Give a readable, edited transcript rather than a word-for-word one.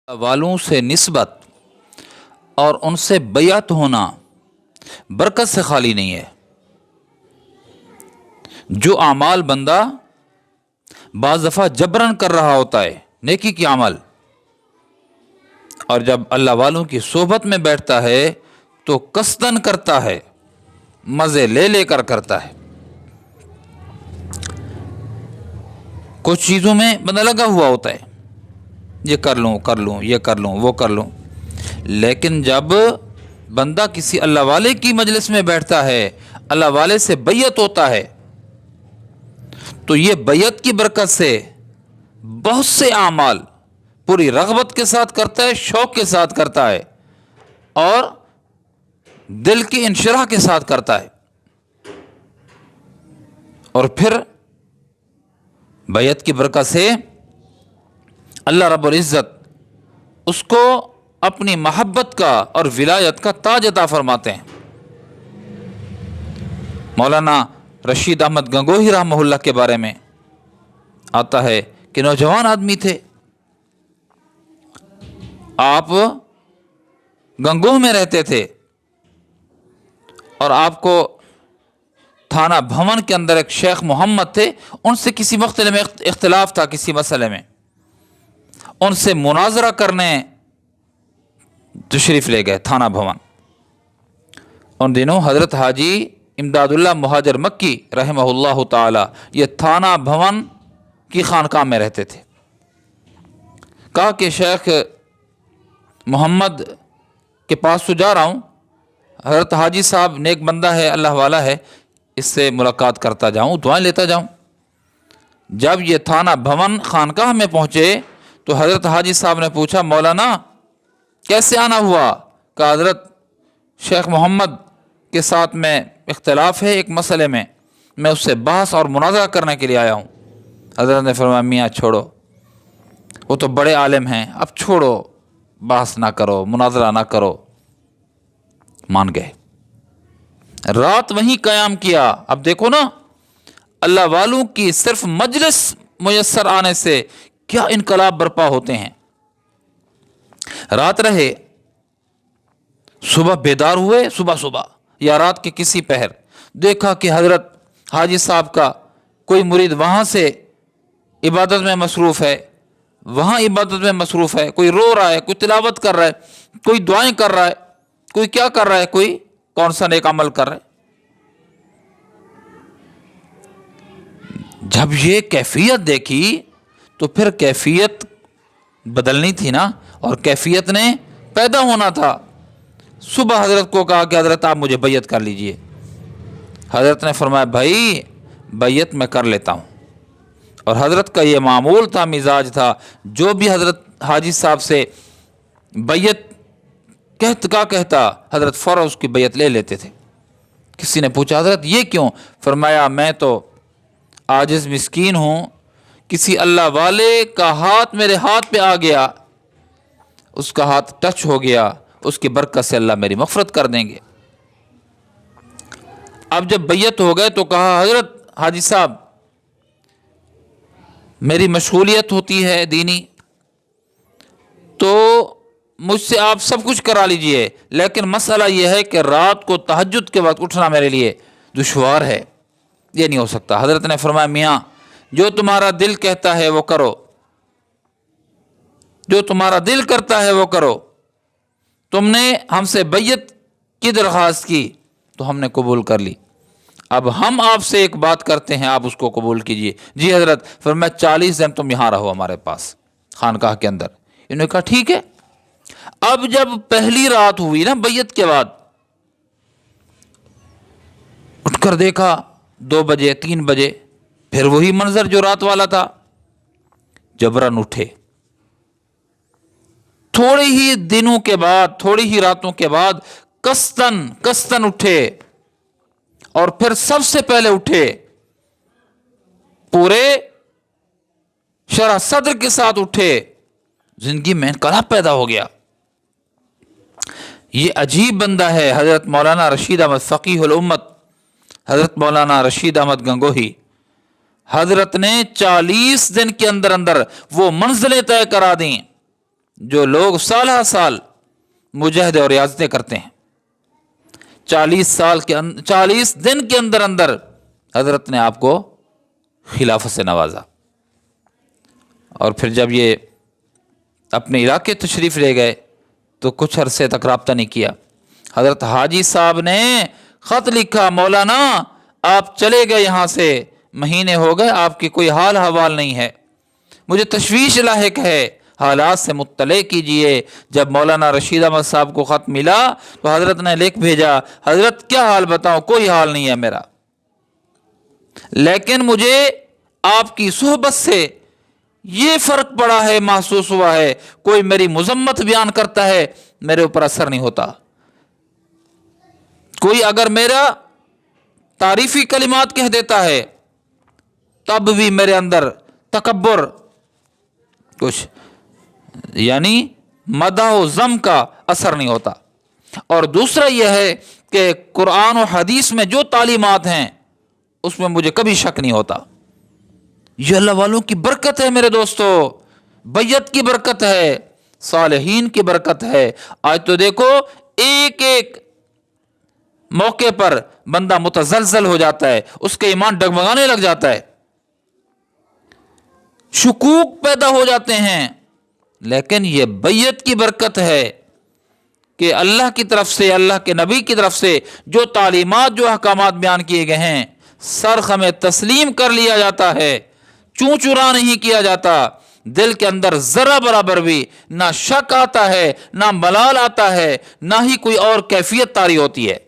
والوں سے نسبت اور ان سے بیعت ہونا برکت سے خالی نہیں ہے۔ جو اعمال بندہ بعض دفعہ جبرن کر رہا ہوتا ہے، نیکی کی عمل، اور جب اللہ والوں کی صحبت میں بیٹھتا ہے تو قصدن کرتا ہے، مزے لے لے کر کرتا ہے۔ کچھ چیزوں میں بندہ لگا ہوا ہوتا ہے، یہ کر لوں یہ کر لوں وہ کر لوں، لیکن جب بندہ کسی اللہ والے کی مجلس میں بیٹھتا ہے، اللہ والے سے بیعت ہوتا ہے، تو یہ بیعت کی برکت سے بہت سے اعمال پوری رغبت کے ساتھ کرتا ہے، شوق کے ساتھ کرتا ہے، اور دل کی انشراح کے ساتھ کرتا ہے۔ اور پھر بیعت کی برکت سے اللہ رب العزت اس کو اپنی محبت کا اور ولایت کا تاج عطا فرماتے ہیں۔ مولانا رشید احمد گنگوہی رحمہ اللہ کے بارے میں آتا ہے کہ نوجوان آدمی تھے، آپ گنگوہ میں رہتے تھے، اور آپ کو تھانہ بھون کے اندر ایک شیخ محمد تھے، ان سے کسی مختلف میں اختلاف تھا، کسی مسئلے میں ان سے مناظرہ کرنے تشریف لے گئے تھانہ بھون۔ ان دنوں حضرت حاجی امداد اللہ مہاجر مکی رحمہ اللہ تعالی یہ تھانہ بھون کی خانقاہ میں رہتے تھے۔ کہا کہ شیخ محمد کے پاس تو جا رہا ہوں، حضرت حاجی صاحب نیک بندہ ہے، اللہ والا ہے، اس سے ملاقات کرتا جاؤں، دعائیں لیتا جاؤں۔ جب یہ تھانہ بھون خانقاہ میں پہنچے تو حضرت حاجی صاحب نے پوچھا، مولانا کیسے آنا ہوا؟ کہ حضرت شیخ محمد کے ساتھ میں اختلاف ہے ایک مسئلے میں اس سے بحث اور مناظرہ کرنے کے لیے آیا ہوں۔ حضرت نے فرمایا، میاں چھوڑو، وہ تو بڑے عالم ہیں، اب چھوڑو، بحث نہ کرو، مناظرہ نہ کرو۔ مان گئے، رات وہیں قیام کیا۔ اب دیکھو نا، اللہ والوں کی صرف مجلس میسر آنے سے کیا انقلاب برپا ہوتے ہیں۔ رات رہے، صبح بیدار ہوئے، صبح یا رات کے کسی پہر دیکھا کہ حضرت حاجی صاحب کا کوئی مرید وہاں سے عبادت میں مصروف ہے، وہاں عبادت میں مصروف ہے، کوئی رو رہا ہے، کوئی تلاوت کر رہا ہے، کوئی دعائیں کر رہا ہے، کوئی کیا کر رہا ہے، کوئی کون سا نیک عمل کر رہا ہے۔ جب یہ کیفیت دیکھی تو پھر کیفیت بدلنی تھی نا، اور کیفیت نے پیدا ہونا تھا۔ صبح حضرت کو کہا کہ حضرت آپ مجھے بیعت کر لیجئے۔ حضرت نے فرمایا، بھائی بیعت میں کر لیتا ہوں۔ اور حضرت کا یہ معمول تھا، مزاج تھا، جو بھی حضرت حاجی صاحب سے بیعت کہتا حضرت فوراً اس کی بیعت لے لیتے تھے۔ کسی نے پوچھا، حضرت یہ کیوں؟ فرمایا، میں تو عاجز مسکین ہوں، کسی اللہ والے کا ہاتھ میرے ہاتھ پہ آ گیا، اس کا ہاتھ ٹچ ہو گیا، اس کی برکت سے اللہ میری مغفرت کر دیں گے۔ اب جب بیعت ہو گئے تو کہا، حضرت حاجی صاحب میری مشغولیت ہوتی ہے دینی، تو مجھ سے آپ سب کچھ کرا لیجئے، لیکن مسئلہ یہ ہے کہ رات کو تہجد کے وقت اٹھنا میرے لیے دشوار ہے، یہ نہیں ہو سکتا۔ حضرت نے فرمایا، میاں جو تمہارا دل کہتا ہے وہ کرو، جو تمہارا دل کرتا ہے وہ کرو۔ تم نے ہم سے بیعت کی درخواست کی تو ہم نے قبول کر لی، اب ہم آپ سے ایک بات کرتے ہیں، آپ اس کو قبول کیجئے۔ جی حضرت۔ فرمایا، 40 دن تم یہاں رہو ہمارے پاس خانقاہ کے اندر۔ انہوں نے کہا ٹھیک ہے۔ اب جب پہلی رات ہوئی نا بیعت کے بعد، اٹھ کر دیکھا 2 بجے 3 بجے، پھر وہی منظر جو رات والا تھا، جبرن اٹھے۔ تھوڑے ہی دنوں کے بعد، تھوڑی ہی راتوں کے بعد قصدن اٹھے، اور پھر سب سے پہلے اٹھے، پورے شرح صدر کے ساتھ اٹھے، زندگی میں انقلاب پیدا ہو گیا۔ یہ عجیب بندہ ہے حضرت مولانا رشید احمد فقیہ الامت، حضرت مولانا رشید احمد گنگوہی۔ حضرت نے 40 دن کے اندر وہ منزلیں طے کرا دیں جو لوگ سالہ سال مجاہدے اور ریاضتیں کرتے ہیں، 40 دن کے اندر اندر حضرت نے آپ کو خلافت سے نوازا. اور پھر جب یہ اپنے علاقے تشریف لے گئے تو کچھ عرصے تک رابطہ نہیں کیا. حضرت حاجی صاحب نے خط لکھا، مولانا آپ چلے گئے یہاں سے، مہینے ہو گئے، آپ کی کوئی حال حوال نہیں ہے، مجھے تشویش لاحق ہے، حالات سے مطلع کیجئے. جب مولانا رشید احمد صاحب کو خط ملا تو حضرت نے لکھ بھیجا، حضرت کیا حال بتاؤں، کوئی حال نہیں ہے میرا، لیکن مجھے آپ کی صحبت سے یہ فرق پڑا ہے، محسوس ہوا ہے، کوئی میری مذمت بیان کرتا ہے میرے اوپر اثر نہیں ہوتا، کوئی اگر میرا تعریفی کلمات کہہ دیتا ہے تب بھی میرے اندر تکبر، کچھ یعنی مدح و ذم کا اثر نہیں ہوتا. اور دوسرا یہ ہے کہ قرآن و حدیث میں جو تعلیمات ہیں اس میں مجھے کبھی شک نہیں ہوتا. یہ اللہ والوں کی برکت ہے میرے دوستو، بیعت کی برکت ہے، صالحین کی برکت ہے. آج تو دیکھو ایک ایک موقع پر بندہ متزلزل ہو جاتا ہے، اس کے ایمان ڈگمگانے لگ جاتا ہے، شکوک پیدا ہو جاتے ہیں. لیکن یہ بیعت کی برکت ہے کہ اللہ کی طرف سے، اللہ کے نبی کی طرف سے جو تعلیمات، جو احکامات بیان کیے گئے ہیں، سرخم تسلیم کر لیا جاتا ہے، چوں چرا نہیں کیا جاتا. دل کے اندر ذرا برابر بھی نہ شک آتا ہے، نہ ملال آتا ہے، نہ ہی کوئی اور کیفیت طاری ہوتی ہے.